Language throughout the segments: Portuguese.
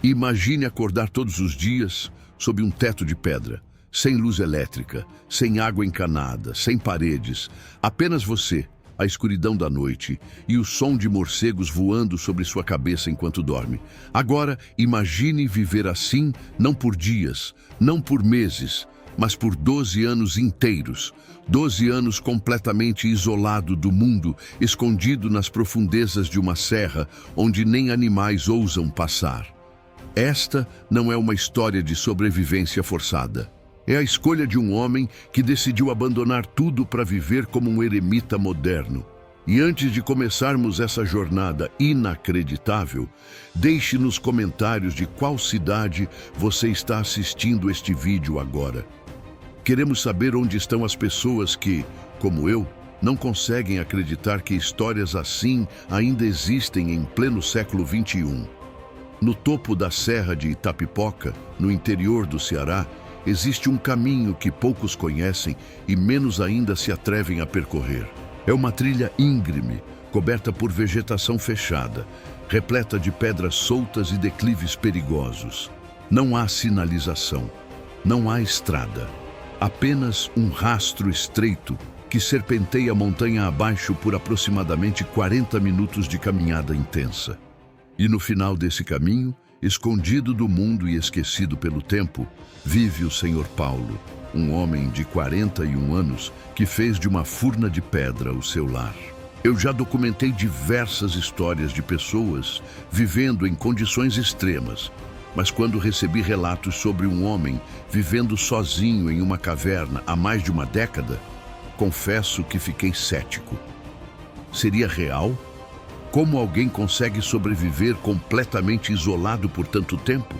Imagine acordar todos os dias sob um teto de pedra, sem luz elétrica, sem água encanada, sem paredes, apenas você, a escuridão da noite e o som de morcegos voando sobre sua cabeça enquanto dorme. Agora, imagine viver assim, não por dias, não por meses, mas por 12 anos inteiros. 12 anos completamente isolado do mundo, escondido nas profundezas de uma serra onde nem animais ousam passar. Esta não é uma história de sobrevivência forçada. É a escolha de um homem que decidiu abandonar tudo para viver como um eremita moderno. E antes de começarmos essa jornada inacreditável, deixe nos comentários de qual cidade você está assistindo este vídeo agora. Queremos saber onde estão as pessoas que, como eu, não conseguem acreditar que histórias assim ainda existem em pleno século XXI. No topo da Serra de Itapipoca, no interior do Ceará, existe um caminho que poucos conhecem e menos ainda se atrevem a percorrer. É uma trilha íngreme, coberta por vegetação fechada, repleta de pedras soltas e declives perigosos. Não há sinalização, não há estrada, apenas um rastro estreito que serpenteia montanha abaixo por aproximadamente 40 minutos de caminhada intensa. E no final desse caminho, escondido do mundo e esquecido pelo tempo, vive o Sr. Paulo, um homem de 41 anos que fez de uma furna de pedra o seu lar. Eu já documentei diversas histórias de pessoas vivendo em condições extremas, mas quando recebi relatos sobre um homem vivendo sozinho em uma caverna há mais de uma década, confesso que fiquei cético. Seria real? Como alguém consegue sobreviver completamente isolado por tanto tempo?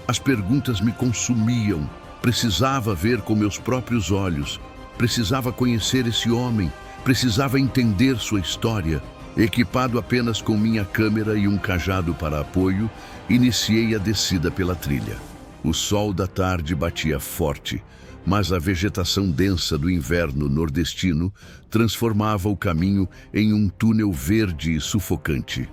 As perguntas me consumiam. Precisava ver com meus próprios olhos. Precisava conhecer esse homem. Precisava entender sua história. Equipado apenas com minha câmera e um cajado para apoio, iniciei a descida pela trilha. O sol da tarde batia forte, mas a vegetação densa do inverno nordestino transformava o caminho em um túnel verde e sufocante.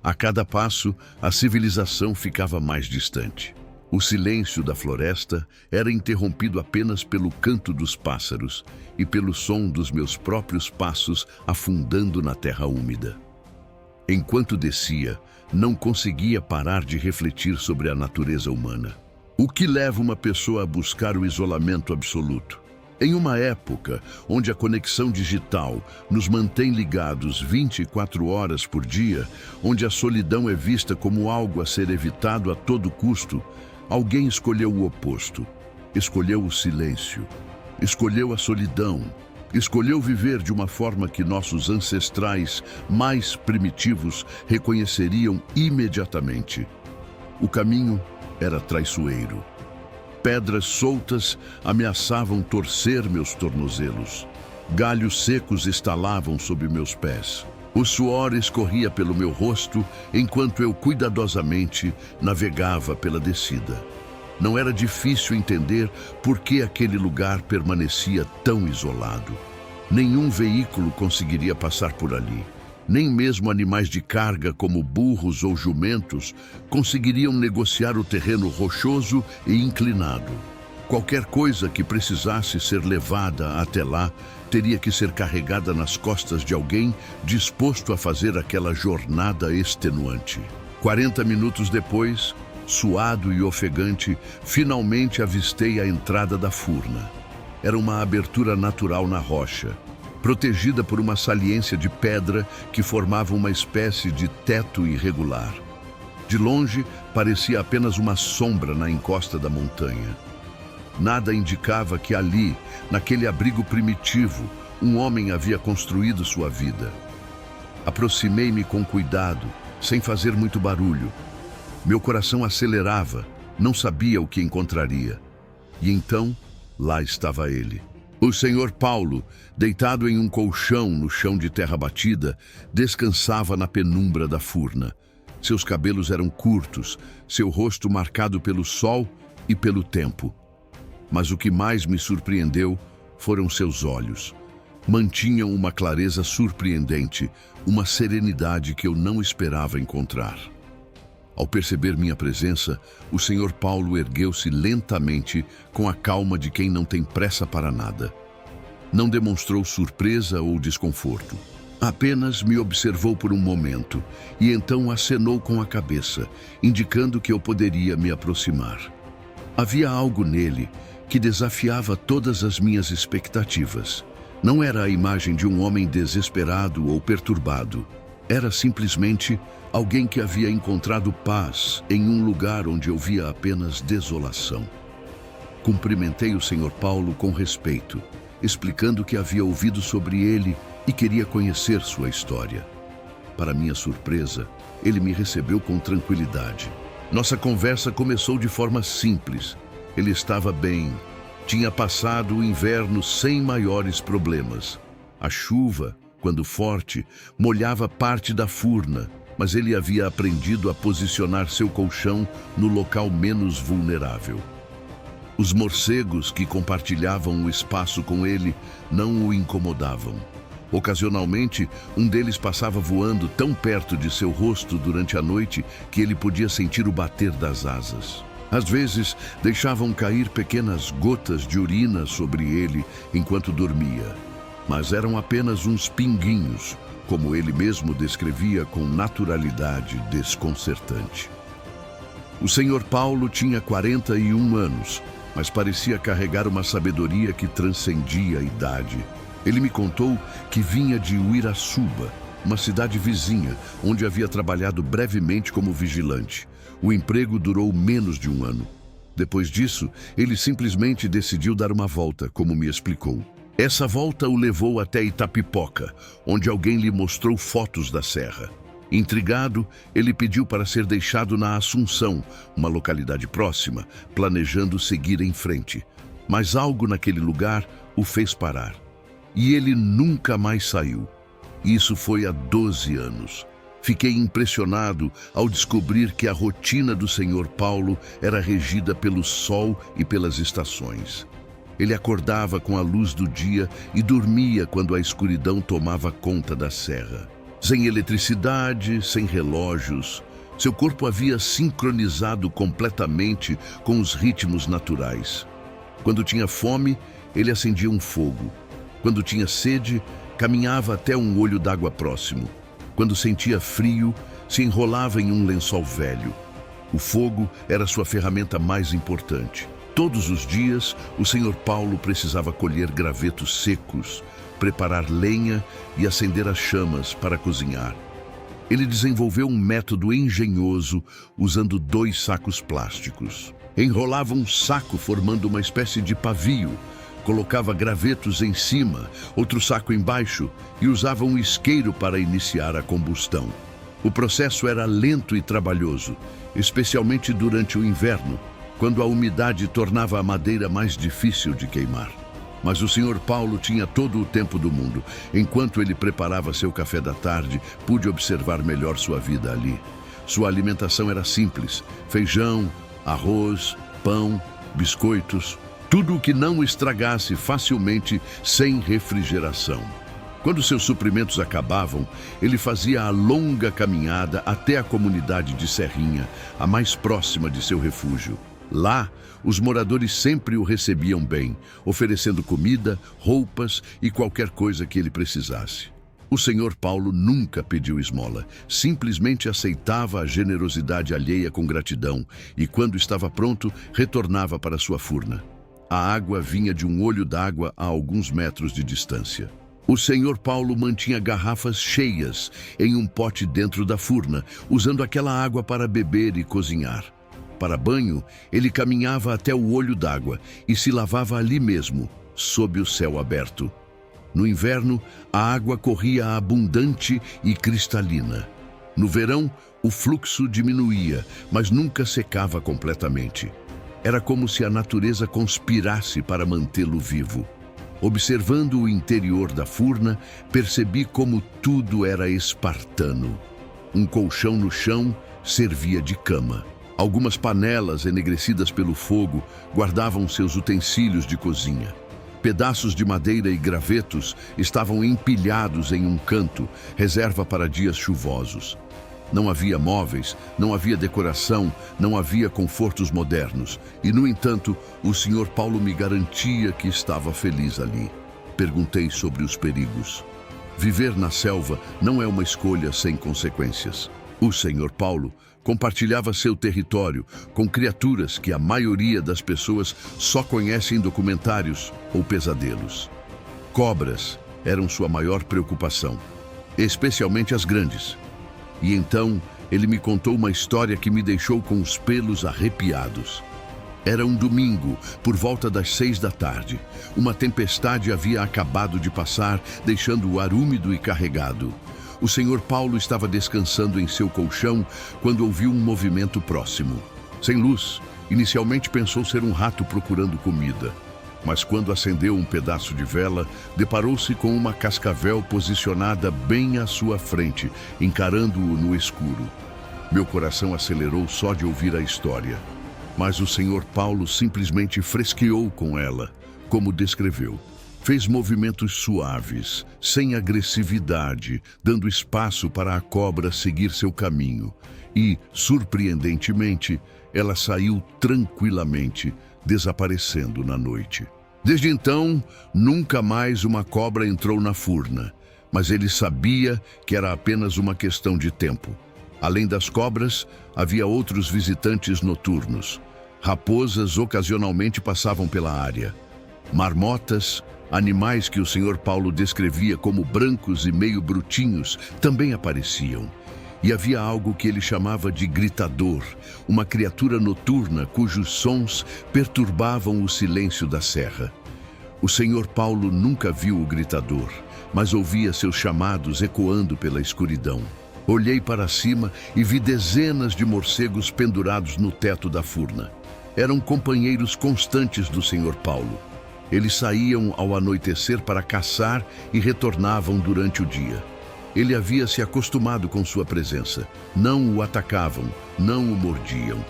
A cada passo, a civilização ficava mais distante. O silêncio da floresta era interrompido apenas pelo canto dos pássaros e pelo som dos meus próprios passos afundando na terra úmida. Enquanto descia, não conseguia parar de refletir sobre a natureza humana. O que leva uma pessoa a buscar o isolamento absoluto? Em uma época onde a conexão digital nos mantém ligados 24 horas por dia, onde a solidão é vista como algo a ser evitado a todo custo, alguém escolheu o oposto. Escolheu o silêncio. Escolheu a solidão. Escolheu viver de uma forma que nossos ancestrais mais primitivos reconheceriam imediatamente. O caminho era traiçoeiro. Pedras soltas ameaçavam torcer meus tornozelos. Galhos secos estalavam sob meus pés. O suor escorria pelo meu rosto enquanto eu cuidadosamente navegava pela descida. Não era difícil entender por que aquele lugar permanecia tão isolado. Nenhum veículo conseguiria passar por ali. Nem mesmo animais de carga como burros ou jumentos conseguiriam negociar o terreno rochoso e inclinado. Qualquer coisa que precisasse ser levada até lá teria que ser carregada nas costas de alguém disposto a fazer aquela jornada extenuante. 40 minutos depois, suado e ofegante, finalmente avistei a entrada da furna. Era uma abertura natural na rocha, protegida por uma saliência de pedra que formava uma espécie de teto irregular. De longe, parecia apenas uma sombra na encosta da montanha. Nada indicava que ali, naquele abrigo primitivo, um homem havia construído sua vida. Aproximei-me com cuidado, sem fazer muito barulho. Meu coração acelerava, não sabia o que encontraria. E então, lá estava ele. O Sr. Paulo, deitado em um colchão no chão de terra batida, descansava na penumbra da furna. Seus cabelos eram curtos, seu rosto marcado pelo sol e pelo tempo. Mas o que mais me surpreendeu foram seus olhos. Mantinham uma clareza surpreendente, uma serenidade que eu não esperava encontrar. Ao perceber minha presença, o Sr. Paulo ergueu-se lentamente, com a calma de quem não tem pressa para nada. Não demonstrou surpresa ou desconforto. Apenas me observou por um momento e então acenou com a cabeça, indicando que eu poderia me aproximar. Havia algo nele que desafiava todas as minhas expectativas. Não era a imagem de um homem desesperado ou perturbado. Era simplesmente alguém que havia encontrado paz em um lugar onde eu via apenas desolação. Cumprimentei o Sr. Paulo com respeito, explicando que havia ouvido sobre ele e queria conhecer sua história. Para minha surpresa, ele me recebeu com tranquilidade. Nossa conversa começou de forma simples. Ele estava bem. Tinha passado o inverno sem maiores problemas. A chuva, quando forte, molhava parte da furna, mas ele havia aprendido a posicionar seu colchão no local menos vulnerável. Os morcegos que compartilhavam o espaço com ele não o incomodavam. Ocasionalmente, um deles passava voando tão perto de seu rosto durante a noite que ele podia sentir o bater das asas. Às vezes, deixavam cair pequenas gotas de urina sobre ele enquanto dormia. Mas eram apenas uns pinguinhos, como ele mesmo descrevia com naturalidade desconcertante. O Sr. Paulo tinha 41 anos, mas parecia carregar uma sabedoria que transcendia a idade. Ele me contou que vinha de Uirassuba, uma cidade vizinha, onde havia trabalhado brevemente como vigilante. O emprego durou menos de um ano. Depois disso, ele simplesmente decidiu dar uma volta, como me explicou. Essa volta o levou até Itapipoca, onde alguém lhe mostrou fotos da serra. Intrigado, ele pediu para ser deixado na Assunção, uma localidade próxima, planejando seguir em frente. Mas algo naquele lugar o fez parar. E ele nunca mais saiu. Isso foi há 12 anos. Fiquei impressionado ao descobrir que a rotina do Sr. Paulo era regida pelo sol e pelas estações. Ele acordava com a luz do dia e dormia quando a escuridão tomava conta da serra. Sem eletricidade, sem relógios, seu corpo havia sincronizado completamente com os ritmos naturais. Quando tinha fome, ele acendia um fogo. Quando tinha sede, caminhava até um olho d'água próximo. Quando sentia frio, se enrolava em um lençol velho. O fogo era sua ferramenta mais importante. Todos os dias, o Sr. Paulo precisava colher gravetos secos, preparar lenha e acender as chamas para cozinhar. Ele desenvolveu um método engenhoso usando 2 sacos plásticos. Enrolava um saco formando uma espécie de pavio, colocava gravetos em cima, outro saco embaixo e usava um isqueiro para iniciar a combustão. O processo era lento e trabalhoso, especialmente durante o inverno, quando a umidade tornava a madeira mais difícil de queimar. Mas o Sr. Paulo tinha todo o tempo do mundo. Enquanto ele preparava seu café da tarde, pude observar melhor sua vida ali. Sua alimentação era simples: feijão, arroz, pão, biscoitos, tudo o que não estragasse facilmente sem refrigeração. Quando seus suprimentos acabavam, ele fazia a longa caminhada até a comunidade de Serrinha, a mais próxima de seu refúgio. Lá, os moradores sempre o recebiam bem, oferecendo comida, roupas e qualquer coisa que ele precisasse. O Sr. Paulo nunca pediu esmola, simplesmente aceitava a generosidade alheia com gratidão e, quando estava pronto, retornava para sua furna. A água vinha de um olho d'água a alguns metros de distância. O Sr. Paulo mantinha garrafas cheias em um pote dentro da furna, usando aquela água para beber e cozinhar. Para banho, ele caminhava até o olho d'água e se lavava ali mesmo, sob o céu aberto. No inverno, a água corria abundante e cristalina. No verão, o fluxo diminuía, mas nunca secava completamente. Era como se a natureza conspirasse para mantê-lo vivo. Observando o interior da furna, percebi como tudo era espartano. Um colchão no chão servia de cama. Algumas panelas enegrecidas pelo fogo guardavam seus utensílios de cozinha. Pedaços de madeira e gravetos estavam empilhados em um canto, reserva para dias chuvosos. Não havia móveis, não havia decoração, não havia confortos modernos. E, no entanto, o Sr. Paulo me garantia que estava feliz ali. Perguntei sobre os perigos. Viver na selva não é uma escolha sem consequências. O Sr. Paulo compartilhava seu território com criaturas que a maioria das pessoas só conhece em documentários ou pesadelos. Cobras eram sua maior preocupação, especialmente as grandes. E então ele me contou uma história que me deixou com os pelos arrepiados. Era um domingo, por volta das 6 da tarde. Uma tempestade havia acabado de passar, deixando o ar úmido e carregado. O Sr. Paulo estava descansando em seu colchão quando ouviu um movimento próximo. Sem luz, inicialmente pensou ser um rato procurando comida. Mas quando acendeu um pedaço de vela, deparou-se com uma cascavel posicionada bem à sua frente, encarando-o no escuro. Meu coração acelerou só de ouvir a história. Mas o Sr. Paulo simplesmente fresqueou com ela, como descreveu. Fez movimentos suaves, sem agressividade, dando espaço para a cobra seguir seu caminho. E, surpreendentemente, ela saiu tranquilamente, desaparecendo na noite. Desde então, nunca mais uma cobra entrou na furna, mas ele sabia que era apenas uma questão de tempo. Além das cobras, havia outros visitantes noturnos. Raposas ocasionalmente passavam pela área. Marmotas, animais que o Sr. Paulo descrevia como brancos e meio brutinhos, também apareciam. E havia algo que ele chamava de gritador, uma criatura noturna cujos sons perturbavam o silêncio da serra. O Sr. Paulo nunca viu o gritador, mas ouvia seus chamados ecoando pela escuridão. Olhei para cima e vi dezenas de morcegos pendurados no teto da furna. Eram companheiros constantes do Sr. Paulo. Eles saíam ao anoitecer para caçar e retornavam durante o dia. Ele havia se acostumado com sua presença. Não o atacavam, não o mordiam.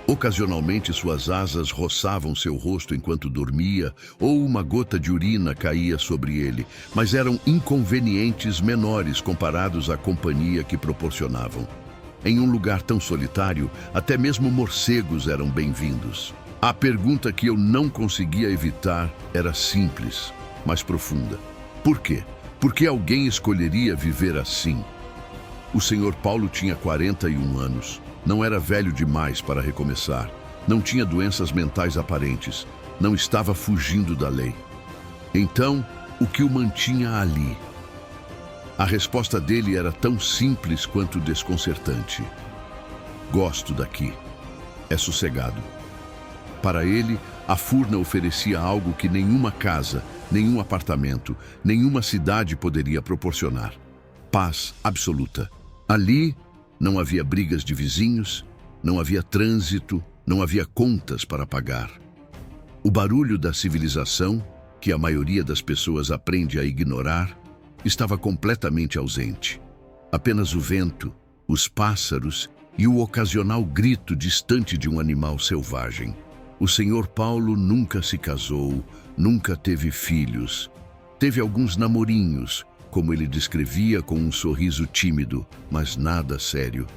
Ocasionalmente suas asas roçavam seu rosto enquanto dormia, ou uma gota de urina caía sobre ele, mas eram inconvenientes menores comparados à companhia que proporcionavam. Em um lugar tão solitário, até mesmo morcegos eram bem-vindos. A pergunta que eu não conseguia evitar era simples, mas profunda. Por quê? Por que alguém escolheria viver assim? O Sr. Paulo tinha 41 anos. Não era velho demais para recomeçar. Não tinha doenças mentais aparentes. Não estava fugindo da lei. Então, o que o mantinha ali? A resposta dele era tão simples quanto desconcertante. Gosto daqui. É sossegado. Para ele, a furna oferecia algo que nenhuma casa, nenhum apartamento, nenhuma cidade poderia proporcionar. Paz absoluta. Ali, não havia brigas de vizinhos, não havia trânsito, não havia contas para pagar. O barulho da civilização, que a maioria das pessoas aprende a ignorar, estava completamente ausente. Apenas o vento, os pássaros e o ocasional grito distante de um animal selvagem. O Sr. Paulo nunca se casou, nunca teve filhos. Teve alguns namorinhos, como ele descrevia com um sorriso tímido, mas nada sério.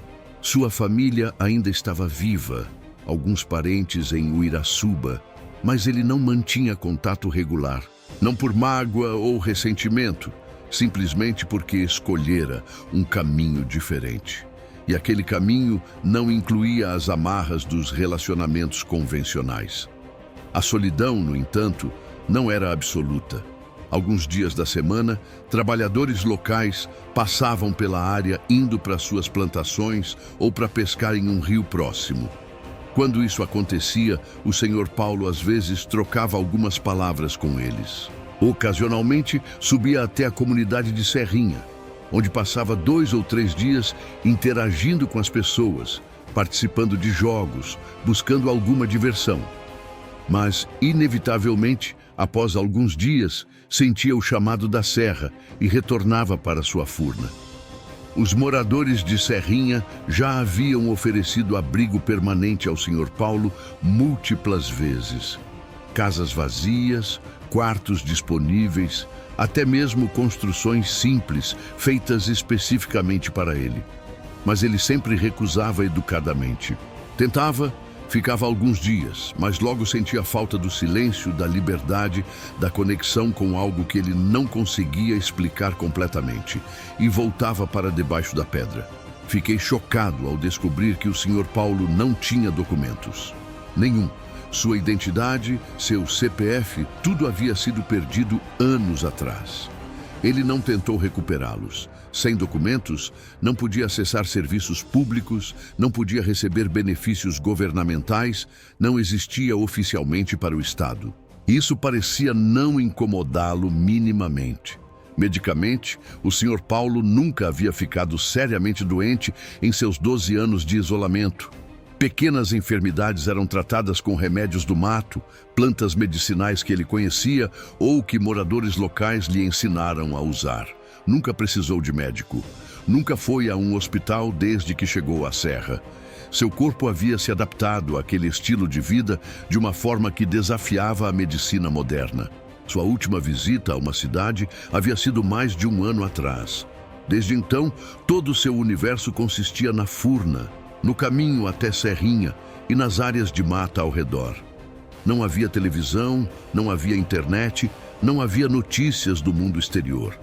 Sua família ainda estava viva, alguns parentes em Uiraçuba, mas ele não mantinha contato regular. Não por mágoa ou ressentimento, simplesmente porque escolhera um caminho diferente. E aquele caminho não incluía as amarras dos relacionamentos convencionais. A solidão, no entanto, não era absoluta. Alguns dias da semana, trabalhadores locais passavam pela área indo para suas plantações ou para pescar em um rio próximo. Quando isso acontecia, o Sr. Paulo às vezes trocava algumas palavras com eles. Ocasionalmente, subia até a comunidade de Serrinha, onde passava 2 ou 3 dias interagindo com as pessoas, participando de jogos, buscando alguma diversão. Mas, inevitavelmente, após alguns dias, sentia o chamado da serra e retornava para sua furna. Os moradores de Serrinha já haviam oferecido abrigo permanente ao Sr. Paulo múltiplas vezes. Casas vazias, quartos disponíveis, até mesmo construções simples, feitas especificamente para ele. mas ele sempre recusava educadamente. Tentava, ficava alguns dias, mas logo sentia falta do silêncio, da liberdade, da conexão com algo que ele não conseguia explicar completamente, e voltava para debaixo da pedra. Fiquei chocado ao descobrir que o Sr. Paulo não tinha documentos. Nenhum. Sua identidade, seu CPF, tudo havia sido perdido anos atrás. Ele não tentou recuperá-los. Sem documentos, não podia acessar serviços públicos, não podia receber benefícios governamentais, não existia oficialmente para o Estado. Isso parecia não incomodá-lo minimamente. Medicamente, o Sr. Paulo nunca havia ficado seriamente doente em seus 12 anos de isolamento. Pequenas enfermidades eram tratadas com remédios do mato, plantas medicinais que ele conhecia ou que moradores locais lhe ensinaram a usar. Nunca precisou de médico. Nunca foi a um hospital desde que chegou à Serra. Seu corpo havia se adaptado àquele estilo de vida de uma forma que desafiava a medicina moderna. Sua última visita a uma cidade havia sido mais de um ano atrás. Desde então, todo o seu universo consistia na Furna, no caminho até Serrinha e nas áreas de mata ao redor. Não havia televisão, não havia internet, não havia notícias do mundo exterior.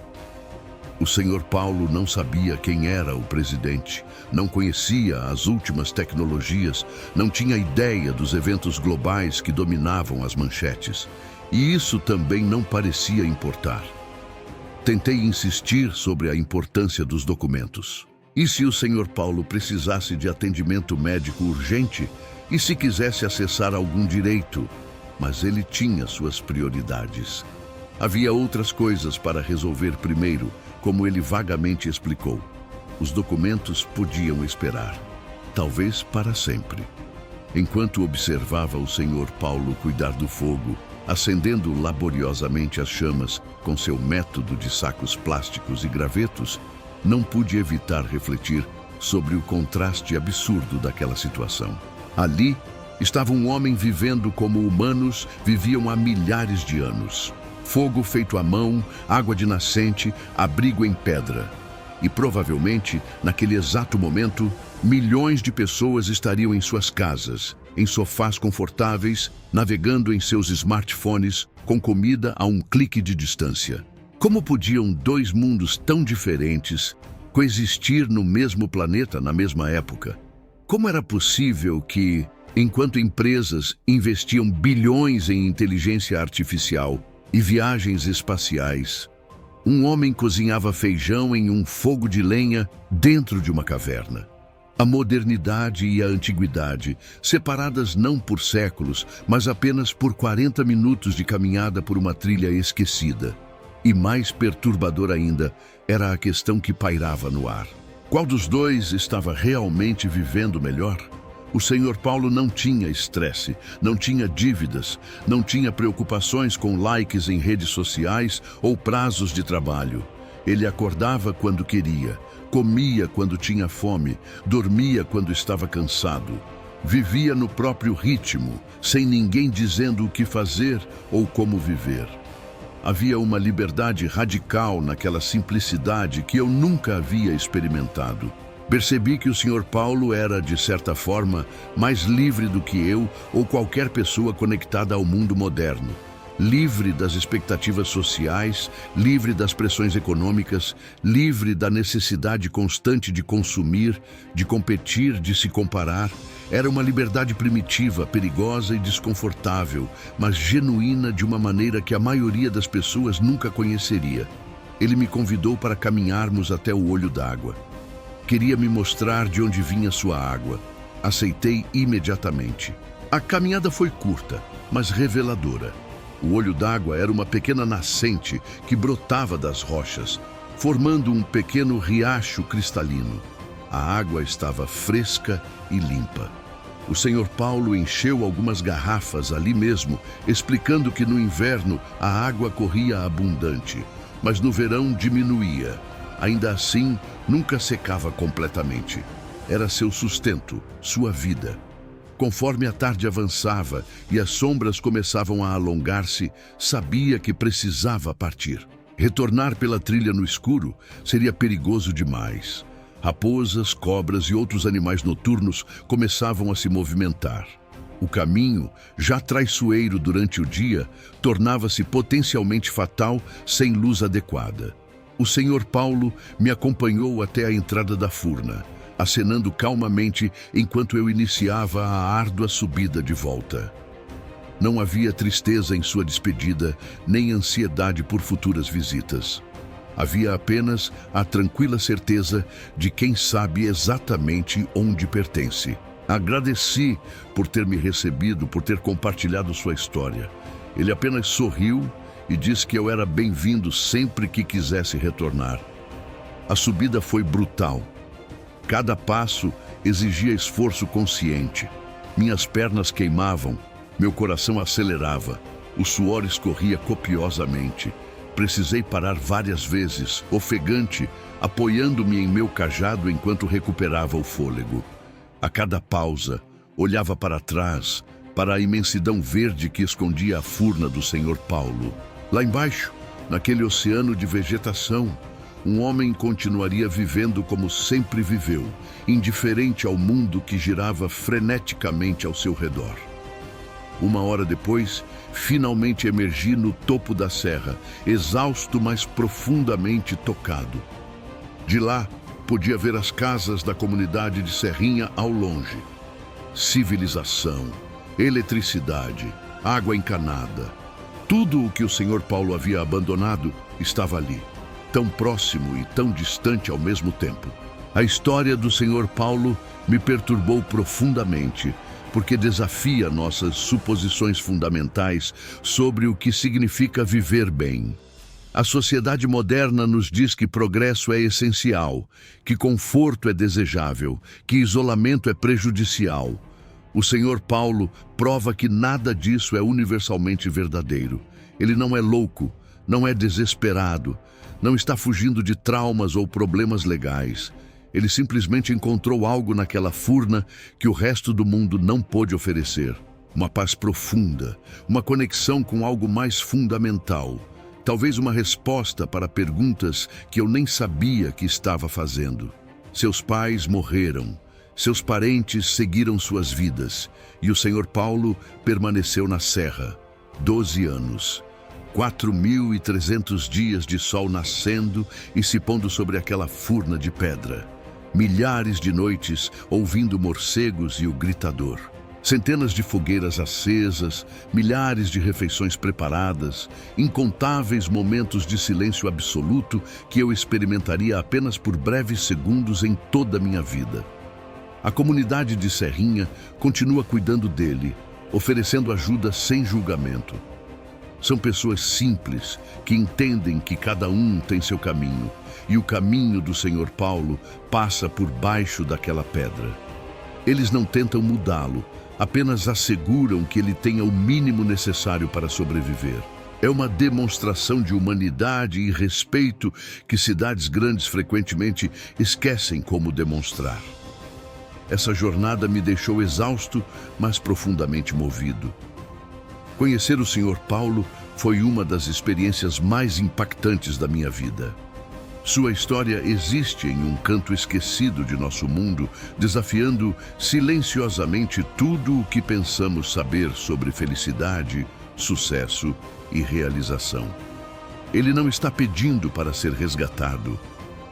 O Sr. Paulo não sabia quem era o presidente, não conhecia as últimas tecnologias, não tinha ideia dos eventos globais que dominavam as manchetes. E isso também não parecia importar. Tentei insistir sobre a importância dos documentos. E se o Sr. Paulo precisasse de atendimento médico urgente? E se quisesse acessar algum direito? Mas ele tinha suas prioridades. Havia outras coisas para resolver primeiro, como ele vagamente explicou. Os documentos podiam esperar, talvez para sempre. Enquanto observava o Sr. Paulo cuidar do fogo, acendendo laboriosamente as chamas com seu método de sacos plásticos e gravetos, não pude evitar refletir sobre o contraste absurdo daquela situação. Ali estava um homem vivendo como humanos viviam há milhares de anos. Fogo feito à mão, água de nascente, abrigo em pedra. E provavelmente, naquele exato momento, milhões de pessoas estariam em suas casas, em sofás confortáveis, navegando em seus smartphones, com comida a um clique de distância. Como podiam dois mundos tão diferentes coexistir no mesmo planeta na mesma época? Como era possível que, enquanto empresas investiam bilhões em inteligência artificial e viagens espaciais, um homem cozinhava feijão em um fogo de lenha dentro de uma caverna? A modernidade e a antiguidade, separadas não por séculos, mas apenas por 40 minutos de caminhada por uma trilha esquecida. E mais perturbador ainda era a questão que pairava no ar. Qual dos dois estava realmente vivendo melhor? O Sr. Paulo não tinha estresse, não tinha dívidas, não tinha preocupações com likes em redes sociais ou prazos de trabalho. Ele acordava quando queria, comia quando tinha fome, dormia quando estava cansado. Vivia no próprio ritmo, sem ninguém dizendo o que fazer ou como viver. Havia uma liberdade radical naquela simplicidade que eu nunca havia experimentado. Percebi que o Sr. Paulo era, de certa forma, mais livre do que eu ou qualquer pessoa conectada ao mundo moderno. Livre das expectativas sociais, livre das pressões econômicas, livre da necessidade constante de consumir, de competir, de se comparar. Era uma liberdade primitiva, perigosa e desconfortável, mas genuína de uma maneira que a maioria das pessoas nunca conheceria. Ele me convidou para caminharmos até o olho d'água. Queria me mostrar de onde vinha sua água. Aceitei imediatamente. A caminhada foi curta, mas reveladora. O olho d'água era uma pequena nascente que brotava das rochas, formando um pequeno riacho cristalino. A água estava fresca e limpa. O Sr. Paulo encheu algumas garrafas ali mesmo, explicando que no inverno a água corria abundante, mas no verão diminuía. Ainda assim, nunca secava completamente. Era seu sustento, sua vida. Conforme a tarde avançava e as sombras começavam a alongar-se, sabia que precisava partir. Retornar pela trilha no escuro seria perigoso demais. Raposas, cobras e outros animais noturnos começavam a se movimentar. O caminho, já traiçoeiro durante o dia, tornava-se potencialmente fatal sem luz adequada. O Sr. Paulo me acompanhou até a entrada da furna, acenando calmamente enquanto eu iniciava a árdua subida de volta. Não havia tristeza em sua despedida, nem ansiedade por futuras visitas. Havia apenas a tranquila certeza de quem sabe exatamente onde pertence. Agradeci por ter me recebido, por ter compartilhado sua história. Ele apenas sorriu e disse que eu era bem-vindo sempre que quisesse retornar. A subida foi brutal. Cada passo exigia esforço consciente. Minhas pernas queimavam, meu coração acelerava, o suor escorria copiosamente. Precisei parar várias vezes, ofegante, apoiando-me em meu cajado enquanto recuperava o fôlego. A cada pausa, olhava para trás, para a imensidão verde que escondia a furna do Sr. Paulo. Lá embaixo, naquele oceano de vegetação, um homem continuaria vivendo como sempre viveu, indiferente ao mundo que girava freneticamente ao seu redor. Uma hora depois, finalmente emergi no topo da serra, exausto, mas profundamente tocado. De lá, podia ver as casas da comunidade de Serrinha ao longe. Civilização, eletricidade, água encanada. Tudo o que o Sr. Paulo havia abandonado estava ali, tão próximo e tão distante ao mesmo tempo. A história do Sr. Paulo me perturbou profundamente, porque desafia nossas suposições fundamentais sobre o que significa viver bem. A sociedade moderna nos diz que progresso é essencial, que conforto é desejável, que isolamento é prejudicial. O Sr. Paulo prova que nada disso é universalmente verdadeiro. Ele não é louco, não é desesperado, não está fugindo de traumas ou problemas legais. Ele simplesmente encontrou algo naquela furna que o resto do mundo não pôde oferecer. Uma paz profunda, uma conexão com algo mais fundamental. Talvez uma resposta para perguntas que eu nem sabia que estava fazendo. Seus pais morreram, seus parentes seguiram suas vidas, e o Sr. Paulo permaneceu na serra. 12 anos. 4.300 dias de sol nascendo e se pondo sobre aquela furna de pedra. Milhares de noites ouvindo morcegos e o gritador. Centenas de fogueiras acesas, milhares de refeições preparadas, incontáveis momentos de silêncio absoluto que eu experimentaria apenas por breves segundos em toda a minha vida. A comunidade de Serrinha continua cuidando dele, oferecendo ajuda sem julgamento. São pessoas simples que entendem que cada um tem seu caminho, e o caminho do Sr. Paulo passa por baixo daquela pedra. Eles não tentam mudá-lo, apenas asseguram que ele tenha o mínimo necessário para sobreviver. É uma demonstração de humanidade e respeito que cidades grandes frequentemente esquecem como demonstrar. Essa jornada me deixou exausto, mas profundamente movido. Conhecer o Sr. Paulo foi uma das experiências mais impactantes da minha vida. Sua história existe em um canto esquecido de nosso mundo, desafiando silenciosamente tudo o que pensamos saber sobre felicidade, sucesso e realização. Ele não está pedindo para ser resgatado.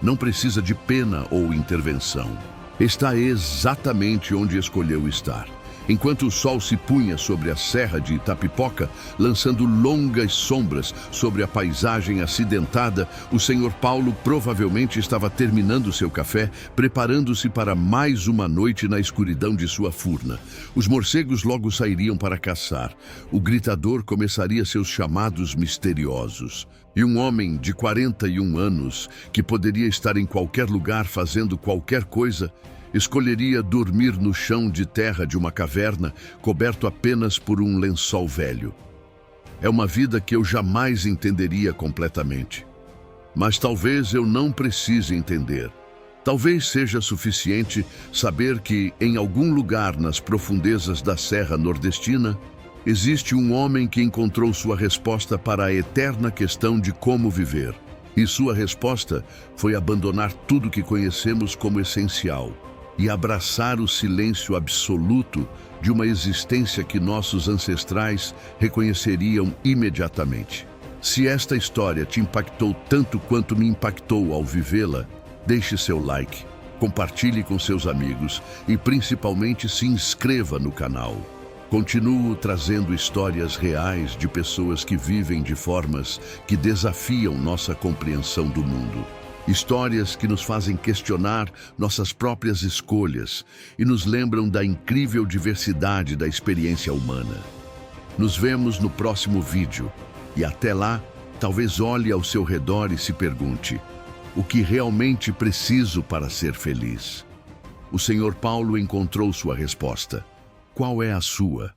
Não precisa de pena ou intervenção. Está exatamente onde escolheu estar. Enquanto o sol se punha sobre a serra de Itapipoca, lançando longas sombras sobre a paisagem acidentada, o Sr. Paulo provavelmente estava terminando seu café, preparando-se para mais uma noite na escuridão de sua furna. Os morcegos logo sairiam para caçar. O gritador começaria seus chamados misteriosos. E um homem de 41 anos, que poderia estar em qualquer lugar fazendo qualquer coisa, escolheria dormir no chão de terra de uma caverna, coberto apenas por um lençol velho. É uma vida que eu jamais entenderia completamente. Mas talvez eu não precise entender. Talvez seja suficiente saber que, em algum lugar nas profundezas da Serra Nordestina, existe um homem que encontrou sua resposta para a eterna questão de como viver. E sua resposta foi abandonar tudo que conhecemos como essencial e abraçar o silêncio absoluto de uma existência que nossos ancestrais reconheceriam imediatamente. Se esta história te impactou tanto quanto me impactou ao vivê-la, deixe seu like, compartilhe com seus amigos e principalmente se inscreva no canal. Continuo trazendo histórias reais de pessoas que vivem de formas que desafiam nossa compreensão do mundo. Histórias que nos fazem questionar nossas próprias escolhas e nos lembram da incrível diversidade da experiência humana. Nos vemos no próximo vídeo e até lá, talvez olhe ao seu redor e se pergunte: o que realmente preciso para ser feliz? O Sr. Paulo encontrou sua resposta. Qual é a sua?